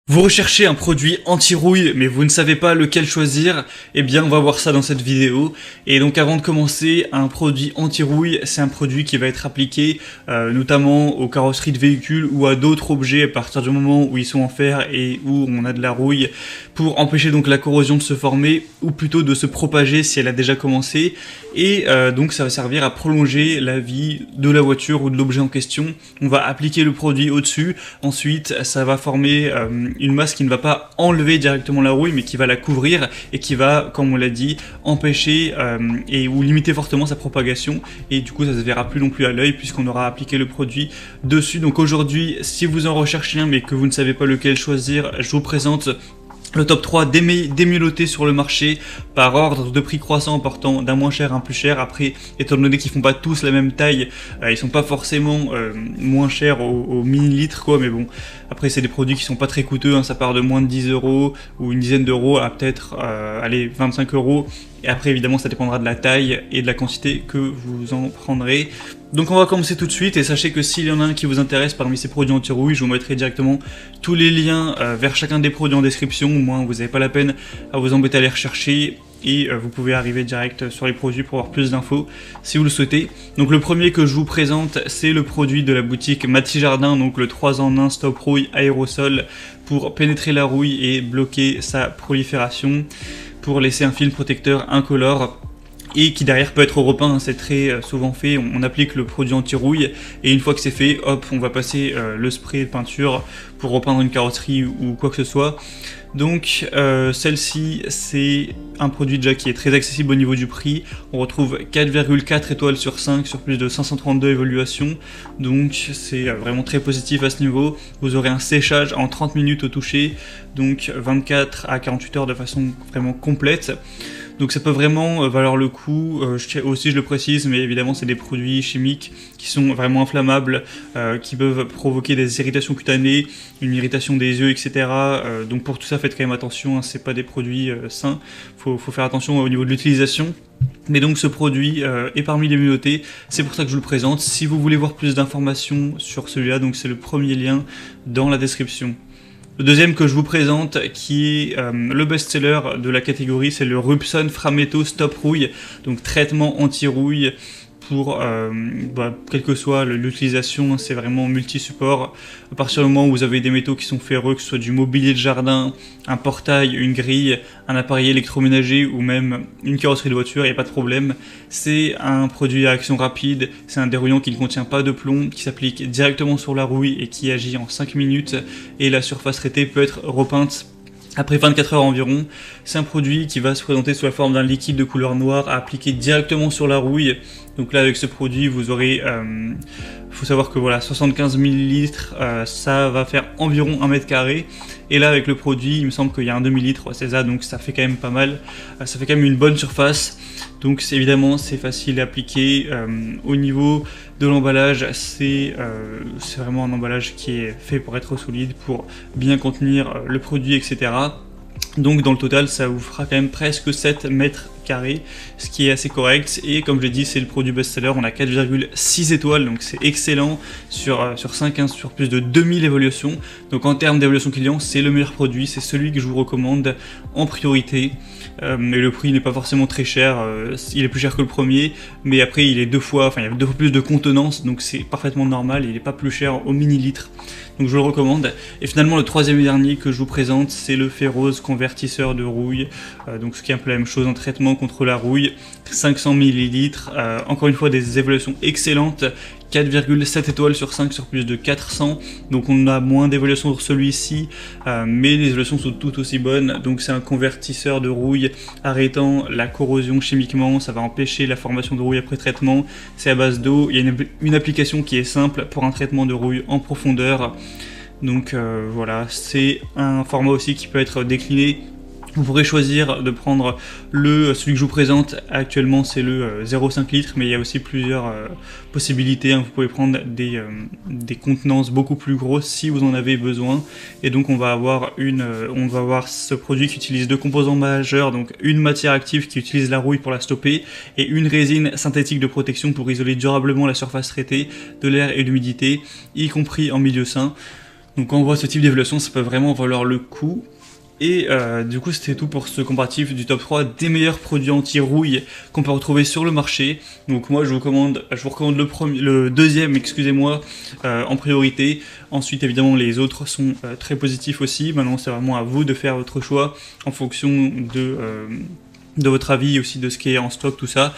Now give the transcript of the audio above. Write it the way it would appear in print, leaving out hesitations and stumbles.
Vous recherchez un produit anti-rouille, mais vous ne savez pas lequel choisir? Eh bien, on va voir ça dans cette vidéo. Et donc, avant de commencer, un produit anti-rouille, c'est un produit qui va être appliqué notamment aux carrosseries de véhicules ou à d'autres objets à partir du moment où ils sont en fer et où on a de la rouille, pour empêcher donc la corrosion de se former, ou plutôt de se propager si elle a déjà commencé. Et donc, ça va servir à prolonger la vie de la voiture ou de l'objet en question. On va appliquer le produit au-dessus. Ensuite, ça va former une masse qui ne va pas enlever directement la rouille, mais qui va la couvrir et qui va, comme on l'a dit, empêcher ou limiter fortement sa propagation. Et du coup, ça se verra plus non plus à l'œil puisqu'on aura appliqué le produit dessus. Donc aujourd'hui, si vous en recherchez un mais que vous ne savez pas lequel choisir, je vous présente le top 3 des mieux notés sur le marché par ordre de prix croissant, partant d'un moins cher à un plus cher. Après, étant donné qu'ils font pas tous la même taille, ils sont pas forcément moins chers au millilitre quoi, mais bon, après c'est des produits qui sont pas très coûteux, hein, ça part de moins de 10 € ou une dizaine d'euros à peut-être 25 €. Et après évidemment ça dépendra de la taille et de la quantité que vous en prendrez. Donc on va commencer tout de suite, et sachez que s'il y en a un qui vous intéresse parmi ces produits anti-rouille, je vous mettrai directement tous les liens vers chacun des produits en description. Au moins vous n'avez pas la peine à vous embêter à les rechercher, et vous pouvez arriver direct sur les produits pour avoir plus d'infos si vous le souhaitez. Donc le premier que je vous présente, c'est le produit de la boutique Mathis Jardin, donc le 3 en 1 Stop Rouille Aérosol, pour pénétrer la rouille et bloquer sa prolifération, pour laisser un film protecteur incolore et qui derrière peut être repeint, hein, c'est très souvent fait. On applique le produit anti-rouille et une fois que c'est fait, hop, on va passer le spray de peinture pour repeindre une carrosserie ou quoi que ce soit. Donc celle-ci, c'est un produit déjà qui est très accessible au niveau du prix. On retrouve 4,4 étoiles sur 5 sur plus de 532 évaluations. Donc c'est vraiment très positif à ce niveau. Vous aurez un séchage en 30 minutes au toucher, donc 24 à 48 heures de façon vraiment complète. Donc ça peut vraiment valoir le coup, je le précise, mais évidemment c'est des produits chimiques qui sont vraiment inflammables, qui peuvent provoquer des irritations cutanées, une irritation des yeux, etc. Donc pour tout ça, faites quand même attention, hein, c'est pas des produits sains, faut faire attention au niveau de l'utilisation. Mais donc ce produit est parmi les mieux notés, c'est pour ça que je vous le présente. Si vous voulez voir plus d'informations sur celui-là, donc c'est le premier lien dans la description. Le deuxième que je vous présente, qui est le best-seller de la catégorie, c'est le Rubson Frametto Stop Rouille, donc traitement anti-rouille pour quelle que soit l'utilisation, c'est vraiment multi-support. À partir du moment où vous avez des métaux qui sont ferreux, que ce soit du mobilier de jardin, un portail, une grille, un appareil électroménager ou même une carrosserie de voiture, il n'y a pas de problème. C'est un produit à action rapide, c'est un dérouillant qui ne contient pas de plomb, qui s'applique directement sur la rouille et qui agit en 5 minutes, et la surface traitée peut être repeinte après 24 heures environ. C'est un produit qui va se présenter sous la forme d'un liquide de couleur noire à appliquer directement sur la rouille. Donc là, avec ce produit, vous aurez, faut savoir que voilà, 75 ml, ça va faire environ 1 mètre carré. Et là, avec le produit, il me semble qu'il y a un demi-litre, c'est ça, donc ça fait quand même pas mal. Ça fait quand même une bonne surface. Donc évidemment, c'est facile à appliquer. Au niveau de l'emballage, c'est vraiment un emballage qui est fait pour être solide, pour bien contenir le produit, etc. Donc dans le total, ça vous fera quand même presque 7 mètres carrés, ce qui est assez correct. Et comme je l'ai dit, c'est le produit best-seller, on a 4,6 étoiles, donc c'est excellent sur 5, hein, sur plus de 2000 évaluations. Donc en termes d'évaluation client, c'est le meilleur produit, c'est celui que je vous recommande en priorité. Mais le prix n'est pas forcément très cher, il est plus cher que le premier, mais après il est il y a 2 fois plus de contenance, donc c'est parfaitement normal, il n'est pas plus cher au millilitre. Donc je le recommande. Et finalement le troisième et dernier que je vous présente, c'est le Ferrose convertisseur de rouille, donc ce qui est un peu la même chose, un traitement contre la rouille, 500 ml, encore une fois des évaluations excellentes, 4,7 étoiles sur 5 sur plus de 400, donc on a moins d'évaluations sur celui-ci, mais les évaluations sont tout aussi bonnes. Donc c'est un convertisseur de rouille arrêtant la corrosion chimiquement, ça va empêcher la formation de rouille après traitement, c'est à base d'eau, il y a une application qui est simple pour un traitement de rouille en profondeur. Donc voilà, c'est un format aussi qui peut être décliné. Vous pourrez choisir de prendre celui que je vous présente actuellement, c'est le 0,5 litres, mais il y a aussi plusieurs possibilités, hein. Vous pouvez prendre des contenances beaucoup plus grosses si vous en avez besoin. Et donc on va avoir ce produit qui utilise 2 composants majeurs, donc une matière active qui utilise la rouille pour la stopper et une résine synthétique de protection pour isoler durablement la surface traitée de l'air et de l'humidité, y compris en milieu sain. Donc quand on voit ce type d'évaluation, ça peut vraiment valoir le coup. Et du coup c'était tout pour ce comparatif du top 3 des meilleurs produits anti-rouille qu'on peut retrouver sur le marché. Donc moi je vous recommande le deuxième, excusez-moi, en priorité. Ensuite évidemment les autres sont très positifs aussi. Maintenant c'est vraiment à vous de faire votre choix en fonction de votre avis, aussi de ce qui est en stock, tout ça.